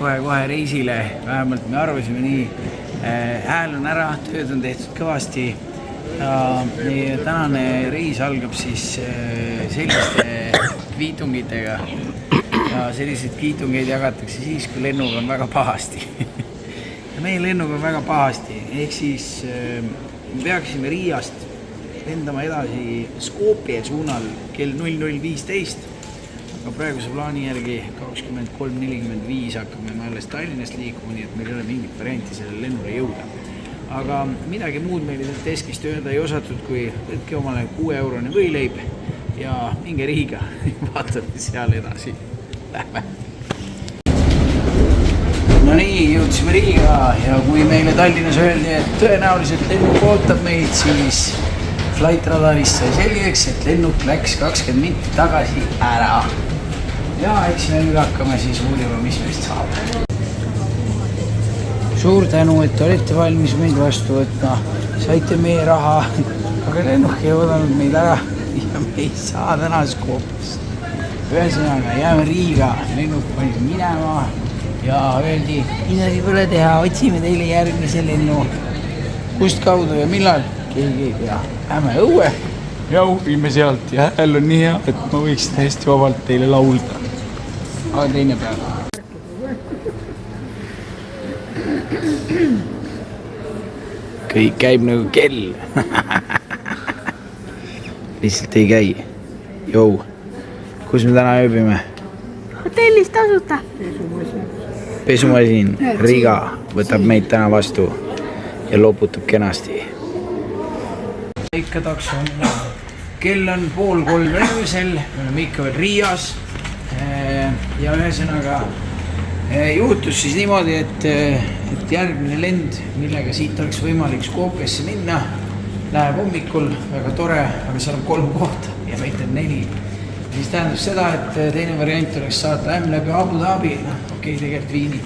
kohe reisile, vähemalt me arvasime nii. Hääl on ära, tööd on tehtud kõvasti ja meie tänane reis algab siis selliste kviitungitega ja selliseid kviitungeid jagatakse siis, kui lennuga on väga pahasti. Ja meie lennuga on väga pahasti, ehk siis me peaksime Riiast lendama edasi Skopje suunal kell 00.15, aga praeguse plaani järgi 23.45 hakkame me alles Tallinnast liikuma, nii et meil ei ole mingit varianti sellele lennule jõuda. Aga midagi muud meile Teskist öelda ei osatud, kui võtke omale 6-eurone võileib ja minge Riiga, vaatame seal edasi. Lähme! No nii, jõudsime Riiga ja kui meile Tallinnas öeldi, et tõenäoliselt lennuk ootab meid, siis Flight Radarist sai selgeks, et lennuk läks 20 minutit tagasi ära. Ja eks me nüüd hakkame siis uurima, mis meist saab. Suur tänu, et olete valmis meid vastu võtma. Saite meie raha, aga lennuk ei oodanud meid ära ja me ei saa täna Skopjast. Ühesõnaga, jääme Riiga, lennuk pani minema ja öeldi, midagi pole teha, otsime teile järgmise lennu. Kust kaudu ja millal? Keegi ei tea. Lähme õue ja uurime sealt ja hääl on nii hea, et ma võiks täiesti vabalt teile laulda. Aga teine päev. Kõik käib nagu kell. Lihtsalt ei käi. Jou, kus me täna ööbime? Hotellis tasuta. Pesumasin Riga võtab meid täna vastu ja loputab kenasti. Ikka takso on. Kell on 2:30 öösel, me oleme ikka veel Riias ja ühesõnaga juhtus siis niimoodi, et järgmine lend, millega siit oleks võimalik Skopjesse minna, läheb hommikul, väga tore, aga seal on 3 kohta ja meid on 4. Siis tähendab seda, et teine variant oleks saata ämm läbi Abu Dhabi, okei, tegelikult Viini.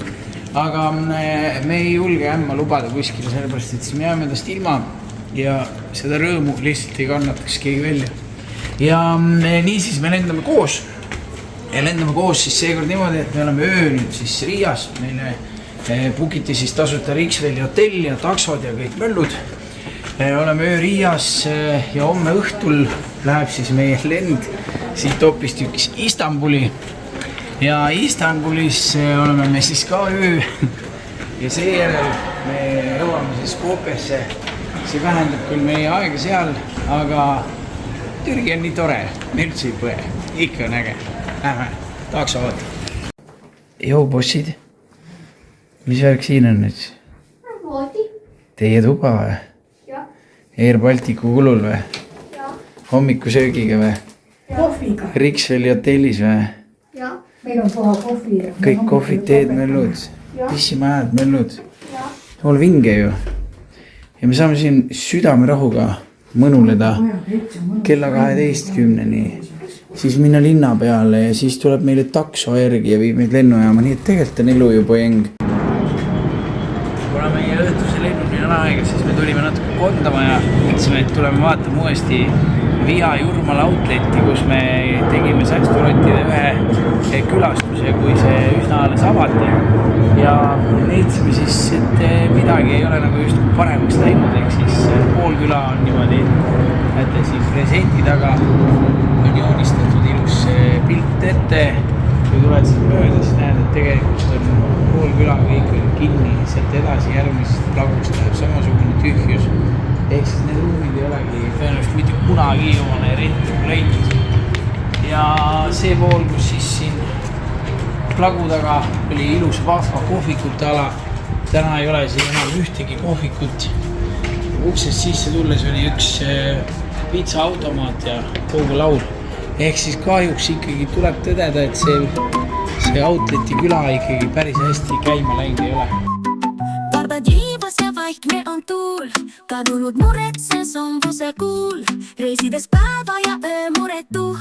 Aga me ei julge ämma lubada kuskile, sellepärast, et siis me jääme endast ilma ja seda rõõmu lihtsalt ei kannataks keegi välja. Ja nii siis me lendame koos. Ja lendame koos siis seekord niimoodi, et me oleme öönud siis Riias. Meile bookiti siis tasuta Riksveli hotell ja taksod ja kõik möllud. Oleme öö Riias ja homme õhtul läheb siis meie lend siit hoopistükkis Istanbuli. Ja Istanbulis oleme me siis ka öö ja seejärel me jõuame siis Skopjesse. See vähendab küll meie aega seal, aga Türgi on nii tore, me üldse ei põe, ikka on äge. Lähme, takso vaata. Jou, bossid, mis värk siin on nüüd? Voodi. Teie tuba või? Jah. Air Balticu kulul või? Jah. Hommikuöögiga või? Kohviga. Riksveli hotellis või? Jah. Meil on puha kohvi. Kõik kohvid, teed, möllud, pissimajad, möllud. Jah. Ol vinge ju. Ja me saame siin südamerahuga mõnuleda kella 12-ni, siis minna linna peale ja siis tuleb meile takso järgi ja viib meid lennujaama, nii et tegelikult on elu ju poeng. Kuna meie õhtuse lennuni on aega, siis me tulime natuke kondama ja mõtlesime, et tuleme vaatama uuesti Via Jurmala outleti, kus me tegime säästurottide ühe külastuse, kui see üsna alles avati. Ja leidsime siis, et midagi ei ole nagu just paremaks läinud, ehk siis pool küla on niimoodi, näete siin presendi taga on joonistatud ilus pilt ette. Kui tuled siin mööda, siis näed, et tegelikult on pool küla kõik kinni, sealt edasi järgmisest plagust läheb samasugune tühjus. Ehk siis need ruumid ei olegi tõenäoliselt mitte kunagi omale renti leitud. Ja see pool, kus siis siin plagu taga oli ilus vahva kohvikute ala. Täna ei ole siin enam ühtegi kohvikut. Uksest sisse tulles oli üks pizza-automaat ja kogu laul. Ehk siis kahjuks ikkagi tuleb tõdeda, et see outleti küla ikkagi päris hästi käima läinud ei ole. Vaikne on tuul, kadunud muretse sombuse kuul. Reisides päeva ja öö muretu,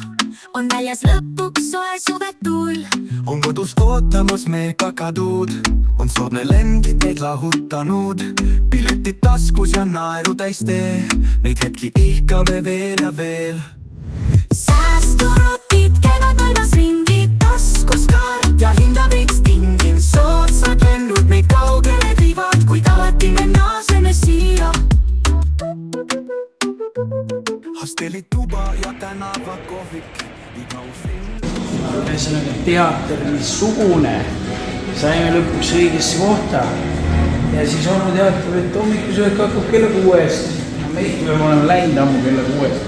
on väljas lõpuks soe suvetuul. On kodus ootamas me kakaduud, on soodne lend meid lahutanud. Piletid taskus ja naeru täis tee, neid hetki ihkame veel ja veel. Säästurotid käivad maailmas ringi, taskus kaart ja hinda võiks tingin soods. ühesõnaga teatrisugune. Saime lõpuks õigesse kohta. Ja siis onu teatab, et hommikusöök hakkab kella 6. Meid peame olema läinud ammu kella 6.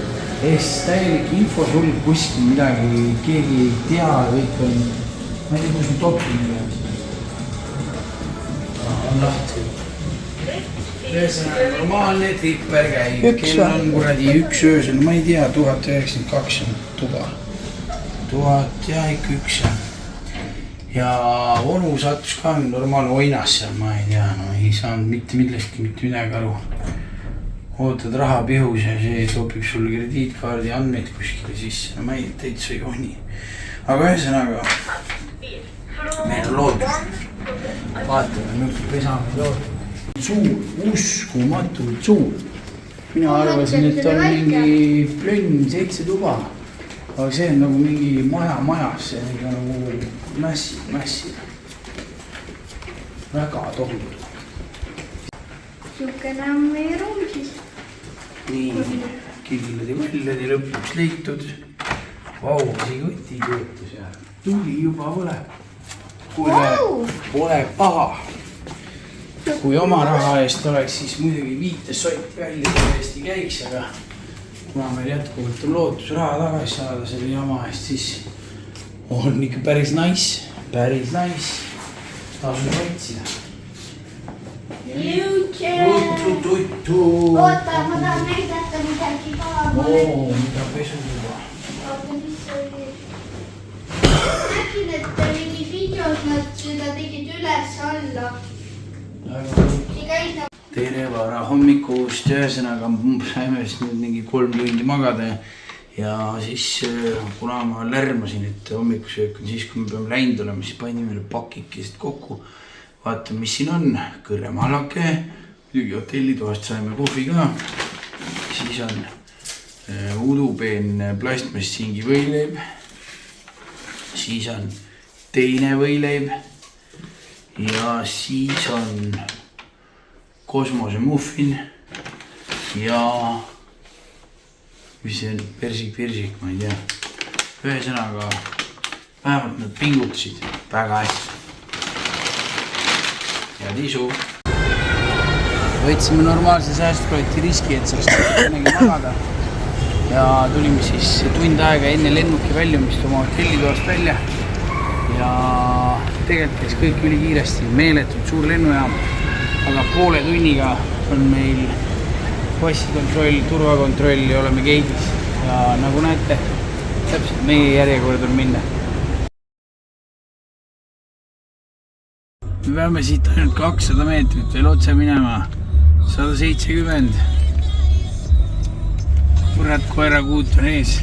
Ees täielik info sul kuskil midagi, keegi ei tea, kõik on, ma ei tea, kus on topimine. On lahti. Ühesõnaga normaalne tripper käib, kell on kuradi 1 öösel, ma ei tea, 1092 on tuba. 1000 ja ikka 1. Ja onu sattus ka normaalne oinas seal, ma ei tea, no ei saanud mitte millestki, mitte midagi aru. Ootad raha pihus ja see topib sulle krediitkaardi andmeid kuskile sisse, no ma ei täitsa ei oni. Aga ühesõnaga, meil on lootus. Vaatame, milline pesame lootus. Suur, uskumatult suur. Mina arvasin, et on mingi plönn 7 tuba. Aga see on nagu mingi majas, see on nagu mässi. Väga tohutu. Siukene on meie ruum siis. Nii, killad ja võllad ja lõpuks leitud. Vau, see kõti töötus ja tuli juba põleb. Pole paha. Kui oma raha eest oleks, siis muidugi 5 sotti välja tõesti käiks, aga kuna meil jätkuvalt on lootus raha tagasi saada selle jama eest, siis on ikka päris nice. Tasus otsida. Tuttu. Oota, ma tahan näidata midagi ka. Mida pesutuba. Oota, mis oli? Nägin, et mingi videos nad seda tegid üles alla. Tere vara hommikust, ühesõnaga saime vist nüüd mingi 3 tundi magada ja siis kuna ma lärmasin, et hommikusöök on siis, kui me peame läinud olema, siis panin meile pakikesed kokku. Vaatame, mis siin on. Kõrremalake, muidugi hotellitoast saime kohvi ka. Siis on udupeen plastmassingi võileib. Siis on teine võileib. Ja siis on kosmose muffin ja mis see on, persik, ma ei tea. Ühesõnaga, vähemalt nad pingutasid väga hästi. Ja tisu. Võtsime normaalse säästprojekti riski, et sellest mõnegi magada. Ja tulime siis tund aega enne lennuki väljumist oma hotellitoast välja. Ja tegelikult käis kõik üli kiiresti, meeletult suur lennujaam, aga poole tunniga on meil passikontroll, turvakontroll ja oleme geidis. Ja nagu näete, täpselt meie järjekord on minna. Me peame siit ainult 200 meetrit veel otse minema, 170. Kurat, koerakuut on ees.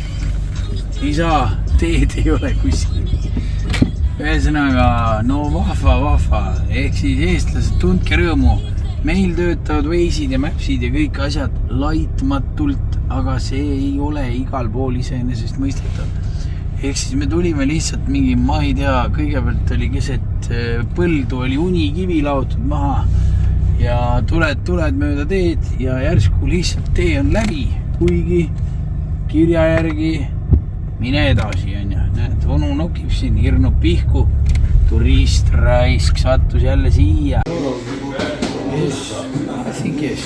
Ei saa, teed ei ole kuskil. Ühesõnaga, no vahva, ehk siis eestlased, tundke rõõmu. Meil töötavad Waze'id ja Mapsid ja kõik asjad laitmatult, aga see ei ole igal pool iseenesest mõistetav. Ehk siis me tulime lihtsalt mingi, ma ei tea, kõigepealt oli keset põldu, oli unikivi laotud maha ja tuled mööda teed ja järsku lihtsalt tee on läbi, kuigi kirja järgi mine edasi, on ju. Näed, onu nokib siin, hirnub pihku. Turist raisk sattus jälle siia. Yes, I think yes.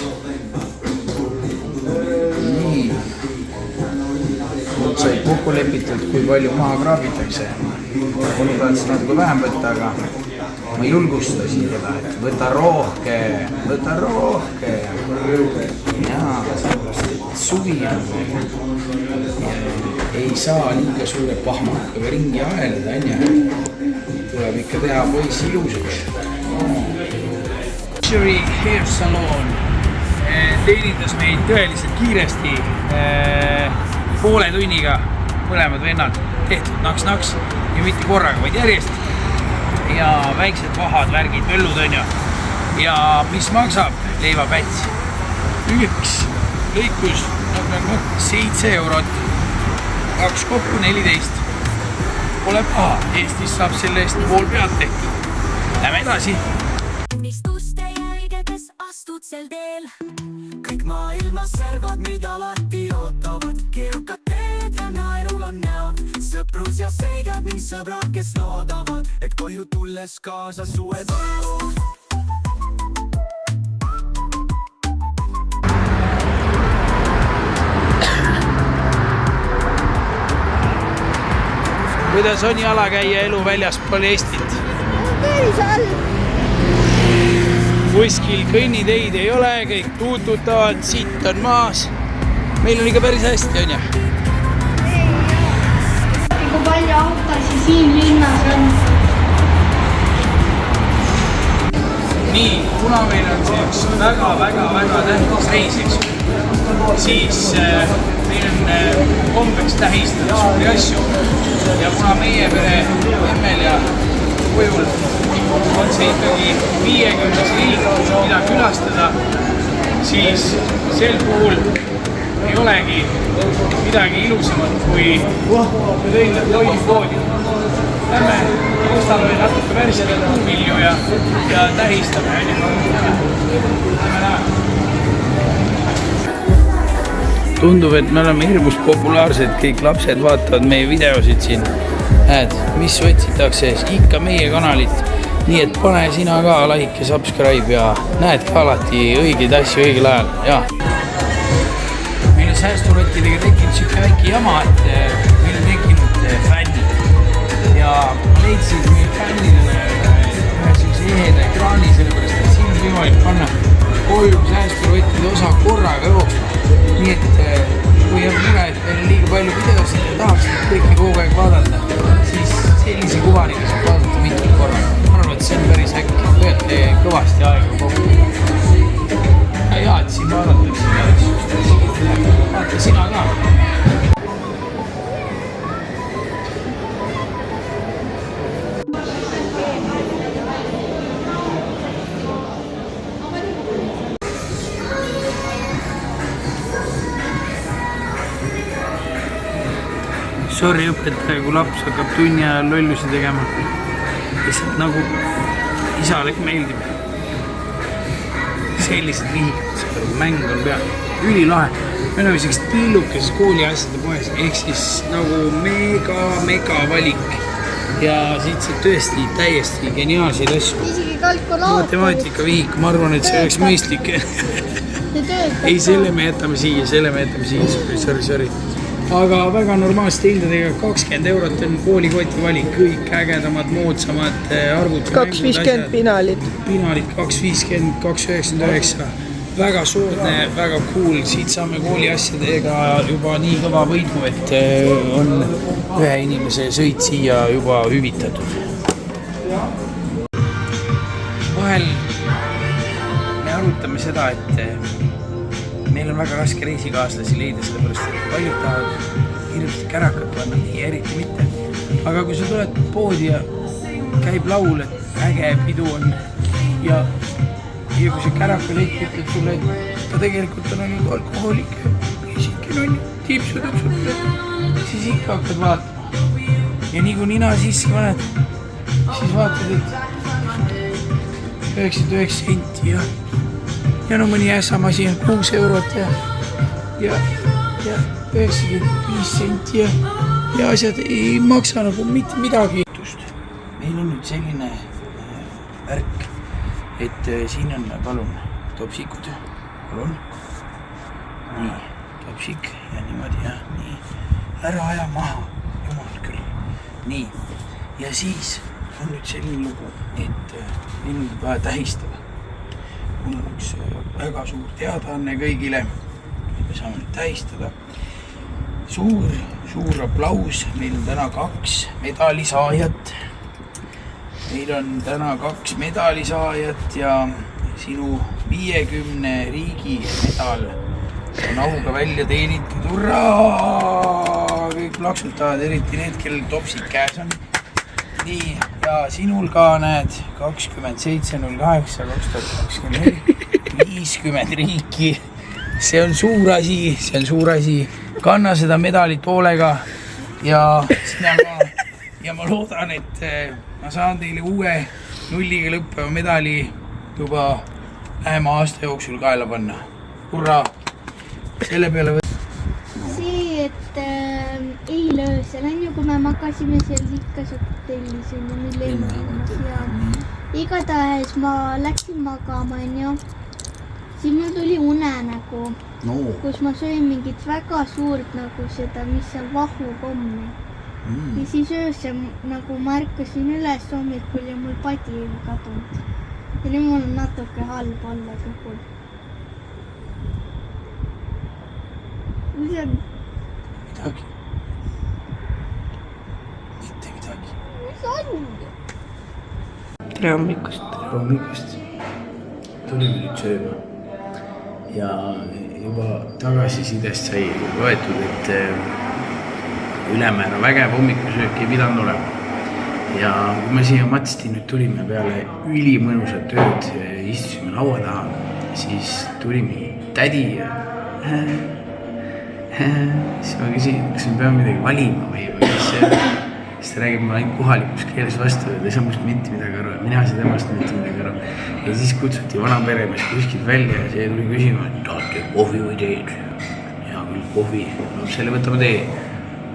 Nii. Sai kokku lepitud, kui palju maha kraabitakse. Onu tahtis natuke vähem võtta, aga ma julgustasin teda, et võta rohke. Jaa, sellepärast, et suvi ei saa liiga suure pahmakaga ringi aeleda, tuleb ikka teha poissi ilusaks. Luxury Hair Salon teenindas meid tõeliselt kiiresti, poole tunniga mõlemad vennad tehtud naks ja mitte korraga, vaid järjest. Ja väiksed vahad, värgid, möllud on ju. Ja mis maksab leivapäts? Üks lõikus 7 eurot. 2 kokku 14. Pole paha, Eestis saab selle eest pool pead tehtud. Lähme edasi. Unistuste jälgedes astud sel teel. Kõik maailmas servad, mida alati ootavad. Keerukad teed ja naerul on näod. Sõprus ja seigad ning sõbrad, kes loodavad, et koju tulles kaasa suve toob. Kuidas on jalakäija elu väljaspool Eestit? Päris all. Kuskil kõnniteid ei ole, kõik tuututavad, sitt on maas. Meil on ikka päris hästi, on ju? Kui palju autosid siin linnas on. Nii, kuna meil on see üks väga tähtis reis, siis meil on kombeks tähistada suuri asju. Ja kuna meie pere emmel ja kujul on see ikkagi 50. riik, mida külastada, siis sel puhul ei olegi midagi ilusamat kui tõinad toidupoodi. Lähme ostame natuke värsket puuvilju ja tähistame. Tundub, et me oleme hirmus populaarsed, kõik lapsed vaatavad meie videosid siin. Näed, mis otsitakse, ikka meie kanalit. Nii et pane sina ka like ja subscribe ja näed ka alati õigeid asju õigel ajal. Ja. Meil on säästurottidega tekkinud siuke väike jama, et meil on tekkinud fännid. Ja ma leidsin meil fännidele ühe siukse eheda ekraani, sellepärast et siin on võimalik panna 3 säästurottide osa korraga jooksma. Nii et kui on mure, et meil on liiga palju videosid ja tahaksid kõiki kogu aeg vaadata, siis sellise kuvaniga saab vaadata mitmed korra. Ma arvan, et see on päris äkki. Võjate kõvasti aega kokku. Ja et siin vaadatakse. Vaata sina ka. Sorry õpetaja, kui laps hakkab tunni ajal lollusi tegema. Lihtsalt nagu isale meeldib. Sellised vihikad, mäng on peal. Ülilahe. Me oleme sellised pillukeses kooli asjade poes. Ehk siis nagu mega valik. Ja siit saab tõesti täiesti geniaalseid asju. Isegi kalkulaator. Matemaatika vihik, ma arvan, et see oleks mõistlik. Ei, selle me jätame siia. Sorry. Aga väga normaalsete hindadega 20 eurot on koolikoti valik, kõik ägedamad, moodsamad arvuti. 2,50 pinalit. Pinalit 2,50, 2,99. Väga soodne, väga cool. Siit saame kooli asjadega juba nii kõva võidu, et on ühe inimese sõit siia juba hüvitatud. Vahel me arutame seda, et meil on väga raske reisikaaslasi leida, sellepärast et paljud tahavad hirmsasti kärakat panna, nii eriti mitte. Aga kui sa tuled poodi ja käib laul, et äge pidu on ja kui see käraka lõik ütleb sulle, et ta tegelikult on ainult alkohoolik, isikin on tiipsutuksud, siis ikka hakkad vaatama. Ja nii kui nina sisse paned, siis vaatad, et 99 senti ja no mõni ässamasi on 6 eurot ja 95 senti ja asjad ei maksa nagu mitte midagi. Meil on nüüd selline värk, et siin on, palun, topsikud, palun. Nii, topsik ja niimoodi ja nii. Ära aja maha, jumal küll. Nii, ja siis on nüüd selline lugu, et meil on vaja tähistada. Mul on üks väga suur teadaanne kõigile. Me saame nüüd tähistada. Suur aplaus. Meil on täna 2 medalisaajat. Meil on täna 2 medalisaajat ja sinu 50 riigi medal on auga välja teenitud. Hurraa! Kõik plaksutavad, eriti need, kellel topsid käes on. Nii, ja sinul ka näed 27.08.2024 50 riiki. See on suur asi. Kanna seda medalit hoolega ja sina ka. Ja ma loodan, et ma saan teile uue nulliga lõppeva medali juba lähema aasta jooksul kaela panna. Hurraa! Selle peale See, et eile öösel on ju, kui me magasime seal Likkas hotellis on ju, Millenniumis ja igatahes ma läksin magama on ju, siis mul tuli unenägu, kus ma sõin mingit väga suurt nagu seda, mis on vahukommi. Ja siis öösel nagu ma ärkasin üles hommikul ja mul padi oli kadunud. Ja nüüd mul on natuke halb olla kõhul. Mis on? Midagi. Mitte midagi. Mis on? Tere hommikust. Tere hommikust. Tulime nüüd sööma. Ja juba tagasisidest sai võetud, et ülemäära vägev hommikusöök ei pidanud olema. Ja kui me siia Matsti nüüd tulime peale ülimõnusat tööd, istusime laua taha, siis tuli mingi tädi ja siis ma küsin, kas me peame midagi valima või siis ta räägib mulle ainult kohalikus keeles vastu ja ta ei saa must mitte midagi aru ja mina ei saa temast mitte midagi aru. Ja siis kutsuti vana peremees kuskilt välja ja see tuli küsima, et tahate kohvi või teed? Ja küll kohvi, no selle võtame tee.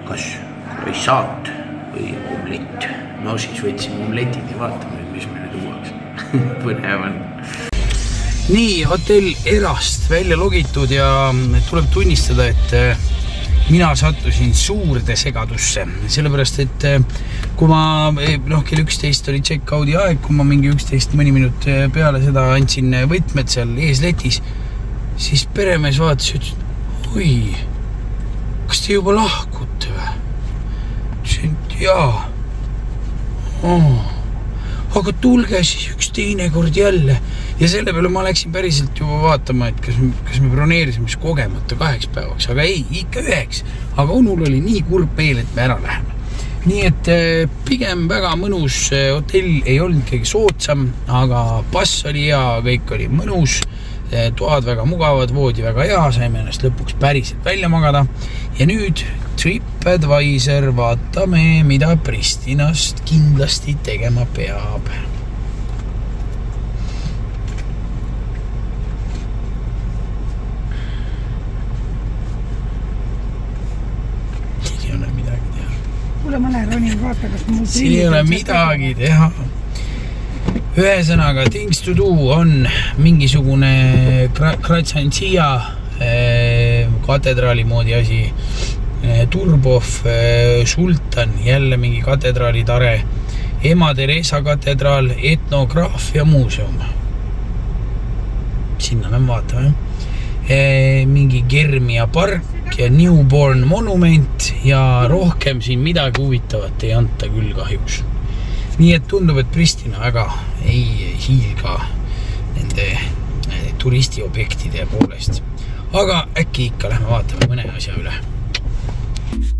Kas croissant või omlett? No siis võtsime omletid ja vaatame, mis meile tuuakse. Põnev on. Nii, hotell Erast välja logitud ja tuleb tunnistada, et mina sattusin suurde segadusse. Sellepärast, et kui ma kell 11 oli check-out'i aeg, kui ma mingi 11 mõni minut peale seda andsin võtmed seal eesletis, siis peremees vaatas ja ütles, oi, kas te juba lahkute või? Ütlesin, et jaa. Aga tulge siis üks teine kord jälle. Ja selle peale ma läksin päriselt juba vaatama, et kas me broneerisime kogemata 2 päevaks. Aga ei, ikka 9. Aga onul oli nii kurb meel, et me ära läheme. Nii et pigem väga mõnus hotell ei olnud kõige soodsam, aga pass oli hea, kõik oli mõnus. Toad väga mugavad, voodi väga hea, saime ennast lõpuks päriselt välja magada. Ja nüüd TripAdvisor, vaatame, mida Pristinast kindlasti tegema peab. Siin ei ole midagi teha. Kuule, ma lähen ronin vaata, kas mul Siin ei ole midagi teha. Ühesõnaga, things to do on mingisugune Kratsansia katedraali moodi asi, Turbov, Sultan, jälle mingi katedraali tare, Ema Teresa katedraal, etnograafia muuseum. Sinna me vaatame. Mingi Germia park ja Newborn monument ja rohkem siin midagi huvitavat ei anta küll kahjuks. Nii et tundub, et Pristina väga ei hiilga nende turistiobjektide poolest. Aga äkki ikka lähme vaatame mõne asja üle.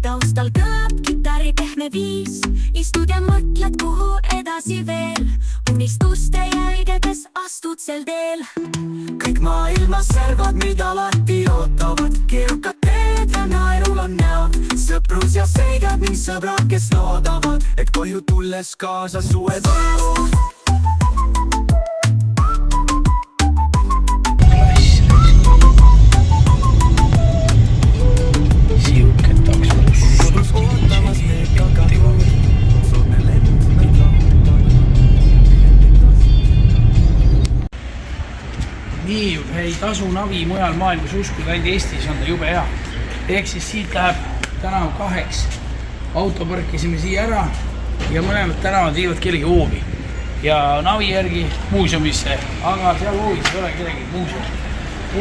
Taustal kõlab kitari pehme viis, istud ja mõtled, kuhu edasi veel. Unistuste jälgedes astud sel teel. Kõik maailmas servad, mida alati ootavad. Keerukad teed ja naerul on näod. Sõprus ja seigad ning sõbrad, kes loodavad, et koju tulles kaasa sued valu. Nii, ei tasu navi mujal maailmas uskuda, ainult Eestis on ta jube hea. Ehk siis siit läheb tänav 2. Auto parkisime siia ära ja mõlemad tänavad viivad kellegi hoovi. Ja navi järgi muuseumisse, aga seal hoovis ei ole kellegi muuseum.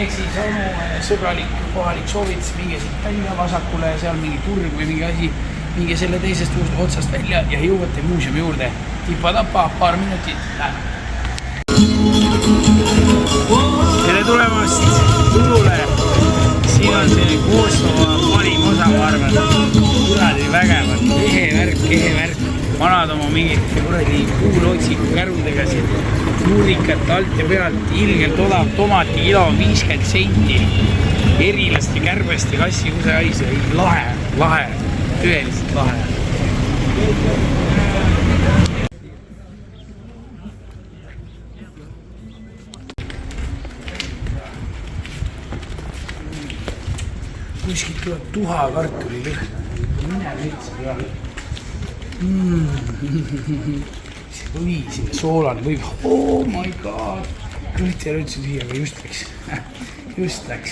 Ehk siis on sõbralik kohalik soovitus, minge siit välja vasakule, seal mingi turg või mingi asi, minge selle teisest otsast välja ja jõuate muuseumi juurde. Tipa-tapa, paar minutit, läheb. Tere tulemast turule. Siin on see Kosovo parim osa, ma arvan. Kuradi vägevad, kehe värk. Vanad oma mingit kuradi puulootsiku kärudega siin. Murrikat alt ja pealt, ilgelt odav tomati kilo 50 senti. Erilaste kärbeste kassi kuse hais. Lahe, tõeliselt lahe. Kuskilt tuleb tuha kartulilõhn. mine metsa peale. Või sinna soolane võib, oh my god. Kõht ei ole üldse tühi, aga just läks.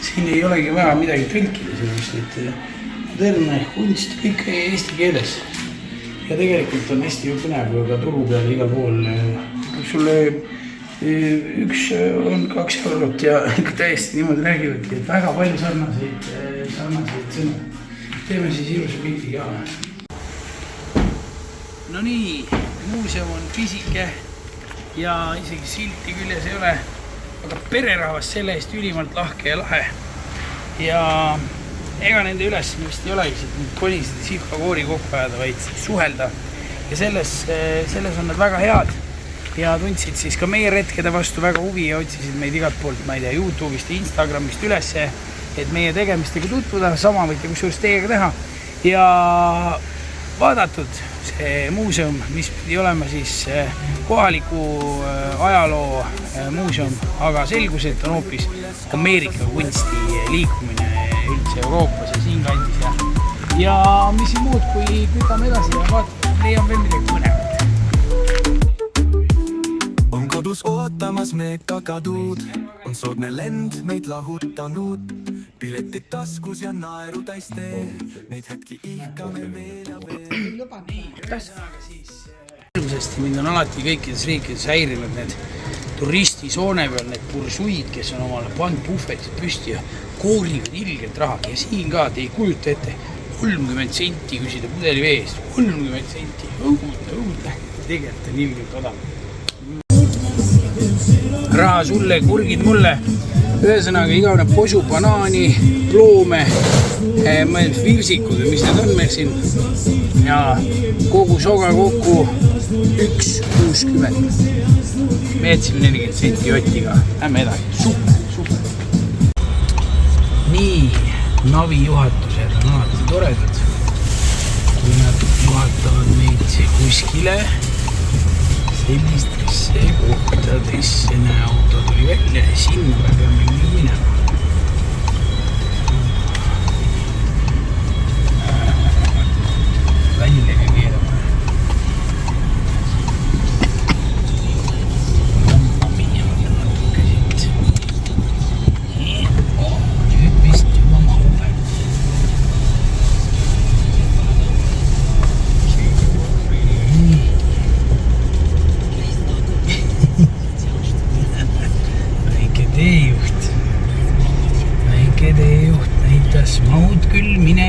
Siin ei olegi vaja midagi tõlkida, sellepärast et modernne kunst kõik eesti keeles. Ja tegelikult on hästi põnev ka turu peal igal pool. Sulle üks on 2 eurot ja täiesti niimoodi räägivadki, et väga palju sarnaseid sõnu. Teeme siis ilusa pildi ka. No nii, muuseum on pisike ja isegi silti küljes ei ole, aga pererahvas selle eest ülimalt lahke ja lahe. Ja ega nende ülesanne vist ei olegi siit konisid ja sihvakoori kokku ajada, vaid suhelda. Ja selles on nad väga head ja tundsid siis ka meie retkede vastu väga huvi ja otsisid meid igalt poolt, ma ei tea, YouTube'ist ja Instagramist ülesse, et meie tegemistega tutvuda, sama võite kusjuures teiega teha. Ja vaadatud see muuseum, mis pidi olema siis kohaliku ajaloo muuseum, aga selgus, et on hoopis Ameerika kunsti liikumine üldse Euroopas ja siin kandis. Ja mis muud, kui kütame edasi ja vaatame, leiame veel midagi põnevat. On kodus ootamas meega kadud, on soodne lend meid lahutanud. Piletid taskus ja naeru täis tee, neid hetki ihkame veel ja veel. Ilmsesti mind on alati kõikides riikides häirinud need turistisoone peal, need bursuid, kes on omale pannud puhvetid püsti ja koorivad ilgelt raha. Ja siin ka te ei kujuta ette 30 senti küsida pudeli veest, 30 senti, õudne, tegelikult on ilgelt odav. Raha sulle, kurgid mulle, ühesõnaga igavene posu banaani, ploome, virsikud või mis need on meil siin ja kogu soga kokku 1,60. Me jätsime 40 senti jotiga, lähme edasi, super. Nii, navi juhatused on alati toredad, kui nad juhatavad meid kuskile sellistesse kohtadesse. Näe, auto tuli välja ja sinna me peame nüüd minema. Välja keerama. Mamma mia, natuke siit. Nüüd vist juba mahub. Väike teejuht näitas, mahud küll, mine.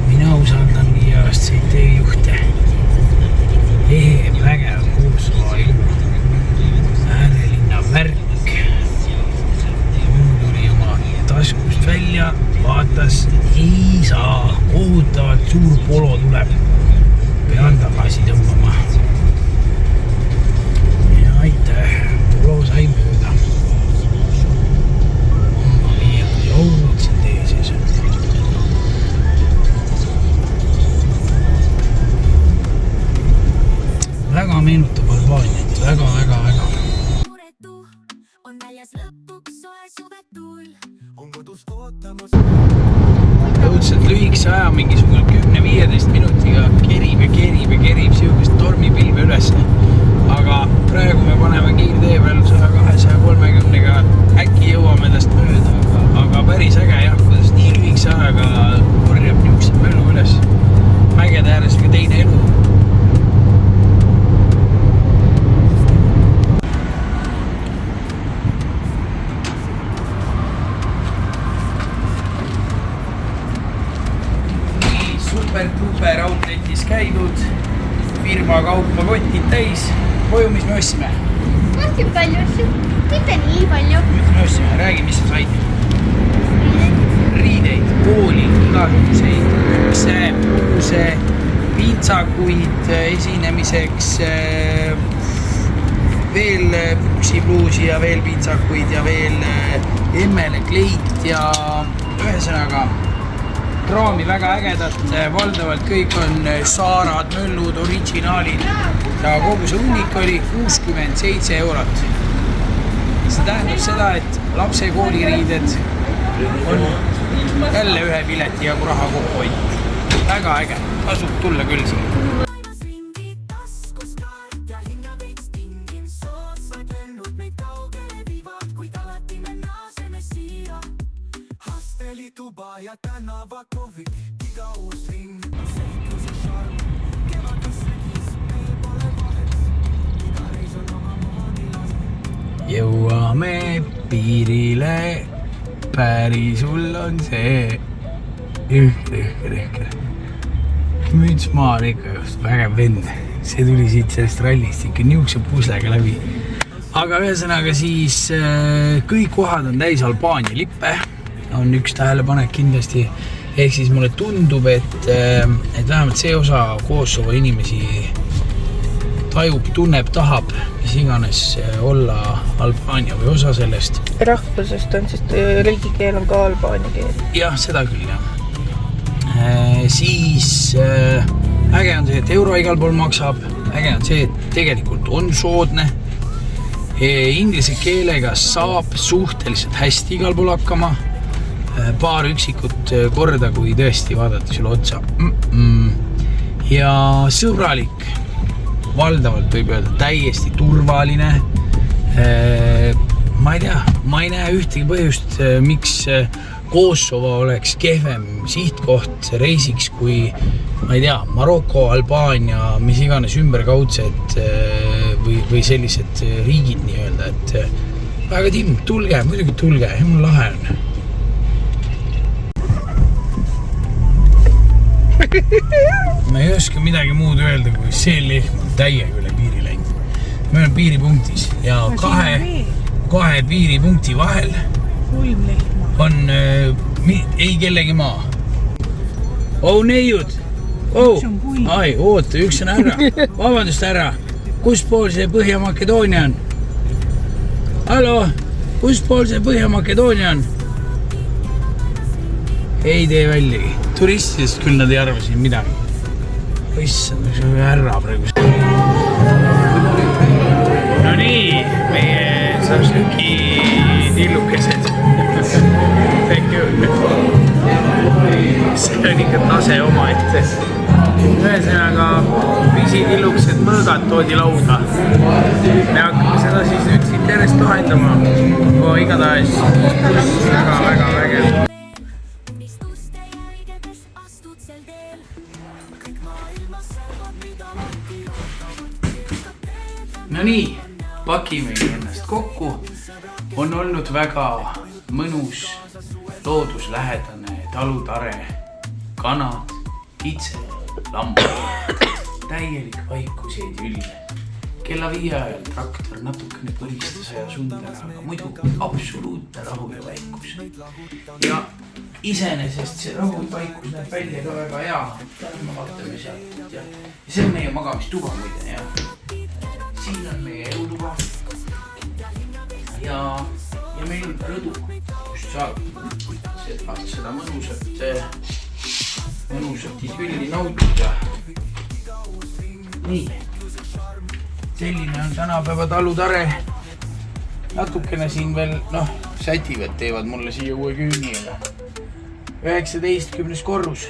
Mina usaldan 5-aastaseid teejuhte. Vägev koosvaailm. Äärelinna värk. Mul tuli oma taskust välja, vaatas, ei saa, kohutavalt suur polo tuleb. Pean tagasi tõmbama. Ja aitäh, polo sai mööda. Õudselt eeses. Väga meenutab Albaaniat, väga. On väljas lõpuks soe suvetuul. On kodus ootamas Õudselt lühikese aja, mingisugune 10-15 minutiga kerib siukest tormipilve ülesse. Aga praegu me paneme kiirtee peal 100-230-ga, äkki jõuame tast mööda, aga päris äge jah, kuidas nii lühikese ajaga korjab niisugused möllu üles. Mägede ääres ka teine elu. Super outletis käidud, firma kaupa kotid täis. Koju, mis me ostsime? Ostsin palju asju, mitte nii palju. Mis me ostsime? Räägi, mis sa said? Riideid, kooli, igasuguseid ükse, puuse, piitsakuid esinemiseks, veel püksipluusi ja veel piitsakuid ja veel emmele kleit ja ühesõnaga kraami väga ägedat, valdavalt kõik on saarad, möllud, originaalid ja kogu see hunnik oli 67 eurot. see tähendab seda, et lapse kooliriided on jälle ühe pileti jagu raha kokku hoidnud. Väga äge, tasub tulla küll siin. Tuba ja tänava kohvik, iga uus ring, seiklus ja šarm, kevadus segis, meil pole vahet, iga reis on oma moodi las. Jõuame piirile, päris hull on see. Ühke. Müts maal ikka just, vägev vend. See tuli siit sellest rallist ikka niukse puslega läbi. Aga ühesõnaga siis kõik kohad on täis Albaania lippe. On üks tähelepanek kindlasti. Ehk siis mulle tundub, et vähemalt see osa Kosovo inimesi tajub, tunneb, tahab, mis iganes olla Albaania või osa sellest. Rahvusest on siis, riigikeel on ka albaania keel. Jah, seda küll, jah. Siis äge on see, et euro igal pool maksab. Äge on see, et tegelikult on soodne. Inglise keelega saab suhteliselt hästi igal pool hakkama. Paar üksikut korda, kui tõesti vaadata sulle otsa. Ja sõbralik, valdavalt võib öelda täiesti turvaline. Ma ei tea, ma ei näe ühtegi põhjust, miks Kosovo oleks kehvem sihtkoht reisiks kui, ma ei tea, Maroko, Albaania, mis iganes ümberkaudsed või sellised riigid nii-öelda, et väga timm, tulge, muidugi tulge, mul lahe on. Ma ei oska midagi muud öelda, kui see lehm on täiega üle piiri läinud. Me olen piiripunktis ja kahe piiripunkti vahel on ei kellegi maa. Neiud! Ai, oota, üks on ära. Vabandust ära. Kus pool see Põhja-Makedoonia on? Hallo, kus pool see Põhja-Makedoonia on? Ei tee väljagi. Turistidest küll nad ei arva siin midagi. Issand, see on härra praegu. No nii, meie šašlõki tillukesed. See on ikka tase oma ette. Ühesõnaga, pisitillukesed mõõgad toodi lauda. Me hakkame seda siis nüüd siit järjest lahendama. Igatahes väga vägev. No nii, pakimegi ennast kokku. On olnud väga mõnus, looduslähedane, talutare, kanad, kitsed, lambad, täielik vaikus jäid ülle. Kella 5 ajal traktor natukene põristas ja sundera, aga muidu absoluutne rahu ja vaikus. Ja iseenesest see rahu ja vaikus näeb välja ka väga hea. Me vaatame sealt ja see on meie magamistuba muide, jah. Siin on meie elutuba ja meil on rõdu, kust saab seda mõnusat idülli nautida. Nii, selline on tänapäeva talutare. Natukene siin veel, sätivad teevad mulle siia uue küüni, aga 19. korrus.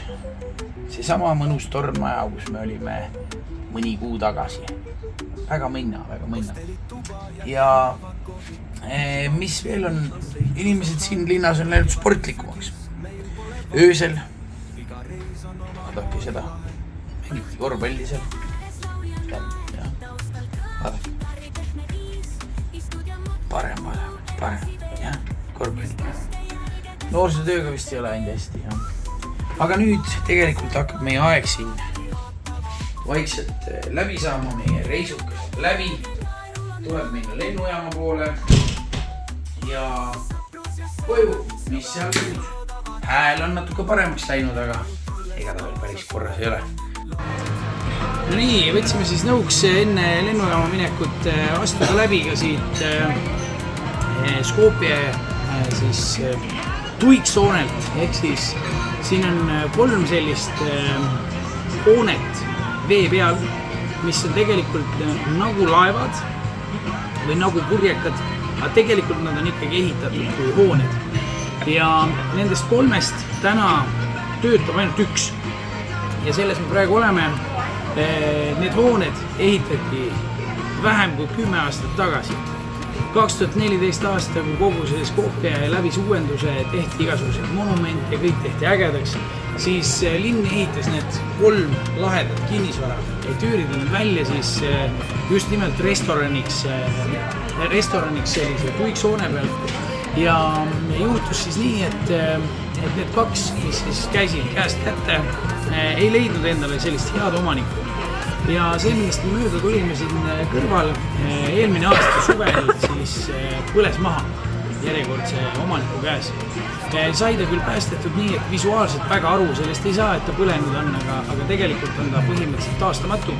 See sama mõnus tornmaja, kus me olime mõni kuu tagasi. Väga mõnna. Ja mis veel on, inimesed siin linnas on läinud sportlikumaks. Öösel, vaadake seda, mingiti korvpalli seal. Vaadake. Parem, jah, korvpalli. Noorsootööga vist ei ole ainult hästi, jah. Aga nüüd tegelikult hakkab meie aeg siin vaikselt läbi saama, meie reisukesed läbi, tuleb minna lennujaama poole ja koju, mis seal kuus. Hääl on natuke paremaks läinud, aga ega ta veel päris korras ei ole. No nii, võtsime siis nõuks enne lennujaama minekut astuda läbi ka siit Skopje tuiksoonelt, ehk siis siin on 3 sellist hoonet vee peal, mis on tegelikult nagu laevad või nagu purjekad, aga tegelikult nad on ikkagi ehitatud kui hooned. Ja nendest 3 täna töötab ainult 1. Ja selles me praegu oleme. Need hooned ehitati vähem kui 10 aastat tagasi. 2014 aasta, kui kogu see Skopje läbis uuenduse, tehti igasugused monumente ja kõik tehti ägedaks, siis linn ehitas need 3 lahedat kinnisvara ja tüürida need välja siis just nimelt restoraniks sellise tuikshoone pealt. Ja juhtus siis nii, et need 2, mis siis käisid käest kätte, ei leidnud endale sellist head omanikku. Ja see, millest me mööda tulime siin kõrval, eelmine aasta suvel siis põles maha järjekordse omaniku käes. Sai ta küll päästetud nii, et visuaalselt väga aru sellest ei saa, et ta põlenud on, aga tegelikult on ta põhimõtteliselt taastamatu.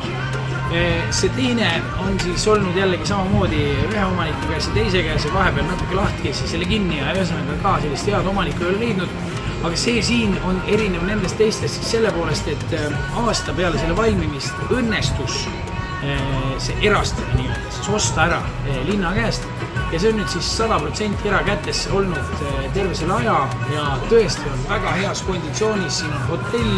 See teine on siis olnud jällegi samamoodi ühe omaniku käes ja teise käes ja vahepeal natuke lahti ja siis selle kinni ja ühesõnaga ka sellist head omanikku ei ole leidnud. Aga see siin on erinev nendest teistest siis selle poolest, et aasta peale selle valmimist õnnestus see erastada nii-öelda, siis osta ära linna käest. Ja see on nüüd siis 100% erakätes olnud terve selle aja ja tõesti on väga heas konditsioonis. Siin on hotell,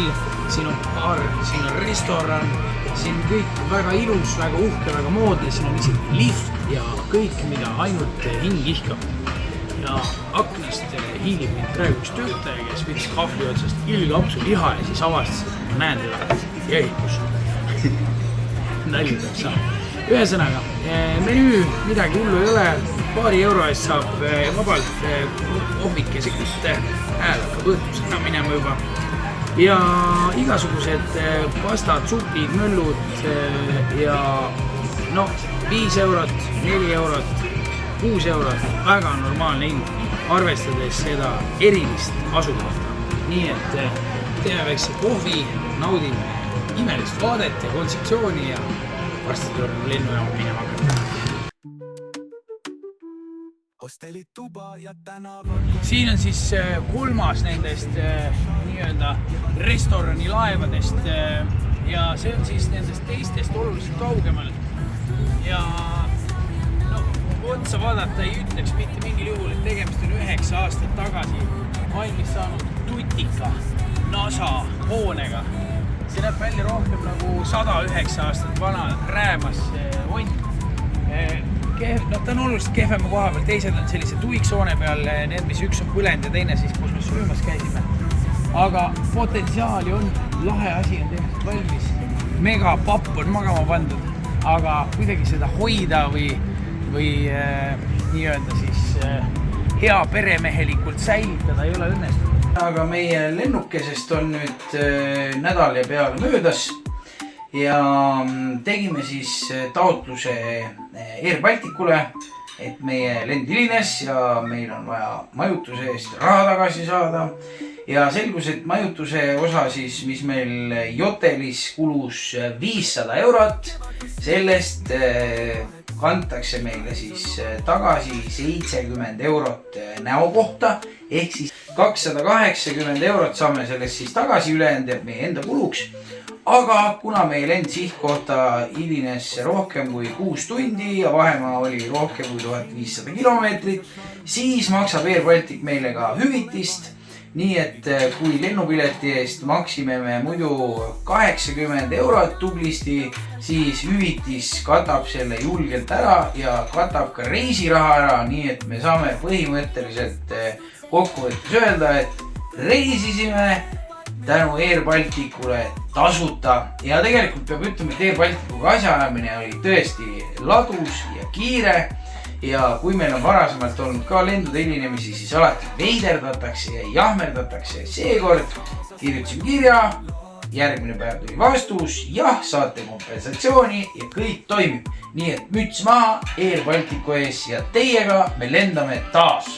siin on baar, siin on restoran, siin kõik väga ilus, väga uhke, väga moodne, siin on isegi lift ja kõik, mida ainult hing ihkab. Ja aknast hiilib mind praegu üks töötaja, kes võttis kahvli otsast ilgapsu liha ja siis avastas, et ma näen teda jõhikus. Nali peab saama. Ühesõnaga, menüü midagi hullu ei ole, paari euro eest saab vabalt ohvike sekütte, hääl hakkab õhtus ära minema juba. Ja igasugused pastad, supid, möllud ja 5 eurot, 4 eurot, 6 eurot, väga normaalne hind, arvestades seda erilist asukohta. Nii et teeme väikse kohvi, naudime imelist vaadet ja kontseptsiooni ja varsti tuleb lennujaama minema hakata. Siin on siis 3. nendest nii-öelda restorani laevadest ja see on siis nendest teistest oluliselt kaugemal. Ja otsa vaadata ei ütleks mitte mingil juhul, et tegemist on 9 aastat tagasi valmis saanud tutika NASA hoonega. See näeb välja rohkem nagu 109 aastat vana räämas hond. Ta on oluliselt kehvema koha peal, teised on sellise tuikshoone peal, need, mis üks on põlend ja teine siis, kus me söömas käisime. Aga potentsiaali on, lahe asi on tehtud valmis, mega papp on magama pandud, aga kuidagi seda hoida või nii-öelda siis hea peremehelikult säilitada ei ole õnnestunud. Aga meie lennukesest on nüüd nädal ja peale möödas ja tegime siis taotluse Air Balticule, et meie lend hilines ja meil on vaja majutuse eest raha tagasi saada. Ja selgus, et majutuse osa siis, mis meil Jotelis kulus 500 eurot, sellest kantakse meile siis tagasi 70 eurot näo kohta, ehk siis 280 eurot saame sellest siis tagasi, ülejäänud jääb meie enda kuluks. Aga kuna meie lend sihtkohta hilines rohkem kui 6 tundi ja vahemaa oli rohkem kui 1500 kilomeetrit, siis maksab Air Baltic meile ka hüvitist. Nii et kui lennupileti eest maksime me muidu 80 eurot tublisti, siis hüvitis katab selle julgelt ära ja katab ka reisiraha ära, nii et me saame põhimõtteliselt kokkuvõttes öelda, et reisisime tänu Air Balticule tasuta ja tegelikult peab ütlema, et Air Balticuga asjaajamine oli tõesti ladus ja kiire. Ja kui meil on varasemalt olnud ka lendude hilinemisi, siis alati veiderdatakse ja jahmerdatakse. Seekord kirjutasin kirja, järgmine päev tuli vastus, jah, saate kompensatsiooni ja kõik toimib. Nii et müts maha Air Balticu ees ja teiega me lendame taas.